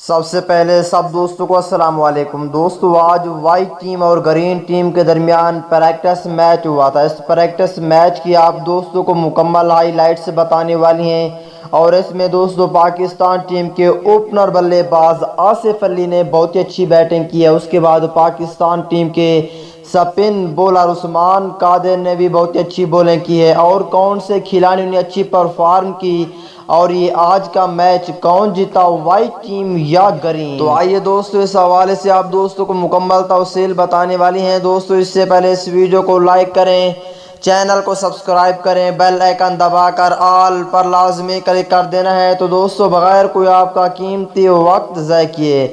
سب سے پہلے سب دوستوں کو السلام علیکم۔ دوستو آج وائٹ ٹیم اور گرین ٹیم کے درمیان پریکٹس میچ ہوا تھا۔ اس پریکٹس میچ کی آپ دوستوں کو مکمل ہائی لائٹس بتانے والی ہیں، اور اس میں دوستو پاکستان ٹیم کے اوپنر بلے باز آصف علی نے بہت ہی اچھی بیٹنگ کی ہے۔ اس کے بعد پاکستان ٹیم کے سپن بولر عثمان قادر نے بھی بہت ہی اچھی بولنگ کی ہے، اور کون سے کھلاڑیوں نے اچھی پرفارم کی اور یہ آج کا میچ کون جیتا، وائٹ ٹیم یا گرین؟ تو آئیے دوستو اس حوالے سے آپ دوستوں کو مکمل تفصیل بتانے والی ہیں۔ دوستو اس سے پہلے اس ویڈیو کو لائک کریں، چینل کو سبسکرائب کریں، بیل آئیکن دبا کر آل پر لازمی کلک کر دینا ہے۔ تو دوستو بغیر کوئی آپ کا قیمتی وقت ضائع کیے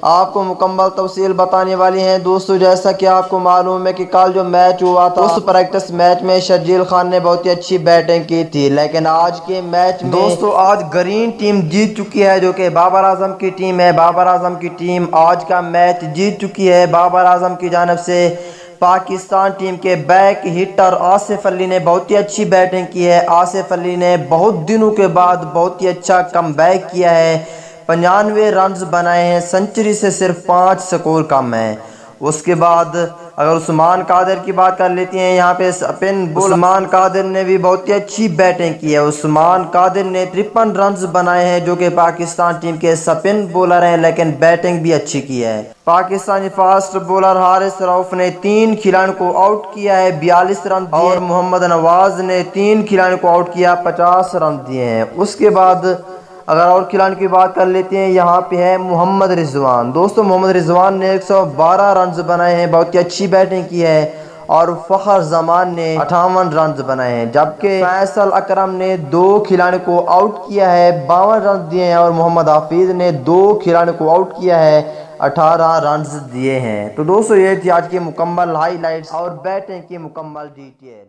آپ کو مکمل تفصیل بتانے والی ہیں۔ دوستو جیسا کہ آپ کو معلوم ہے کہ کل جو میچ ہوا تھا اس پریکٹس میچ میں شرجیل خان نے بہت ہی اچھی بیٹنگ کی تھی، لیکن آج کے میچ میں دوستو آج گرین ٹیم جیت چکی ہے، جو کہ بابر اعظم کی ٹیم ہے۔ بابر اعظم کی ٹیم آج کا میچ جیت چکی ہے۔ بابر اعظم کی جانب سے پاکستان ٹیم کے بیک ہٹر آصف علی نے بہت ہی اچھی بیٹنگ کی ہے۔ آصف علی نے بہت دنوں کے بعد بہت ہی اچھا کم بیک کیا ہے، 95 رنز بنائے ہیں، سنچری سے صرف 5 سکور کم ہے۔ اس کے بعد اگر عثمان قادر کی بات کر لیتے ہیں، یہاں پہ سپن بولر عثمان قادر نے بھی بہت ہی اچھی بیٹنگ کی ہے۔ عثمان قادر نے 53 رنز بنائے ہیں، جو کہ پاکستان ٹیم کے سپن بولر ہیں، لیکن بیٹنگ بھی اچھی کی ہے۔ پاکستانی فاسٹ بولر حارث رؤف نے 3 کھلاڑیوں کو آؤٹ کیا ہے، 42 رن دیے، اور محمد نواز نے 3 کھلاڑیوں کو آؤٹ کیا، 50 رن دیے ہیں۔ اس کے بعد اگر اور کھلاڑیوں کی بات کر لیتے ہیں، یہاں پہ ہے محمد رضوان۔ دوستو محمد رضوان نے 112 رنز بنائے ہیں، بہت ہی اچھی بیٹنگ کی ہے، اور فخر زمان نے 58 رنز بنائے ہیں، جبکہ فیصل اکرم نے 2 کھلاڑیوں کو آؤٹ کیا ہے، 52 رنز دیے ہیں، اور محمد حفیظ نے 2 کھلاڑیوں کو آؤٹ کیا ہے، 18 رنز دیے ہیں۔ تو دوستو یہ تھی آج کی مکمل ہائی لائٹس اور بیٹنگ کی مکمل ڈیٹیل۔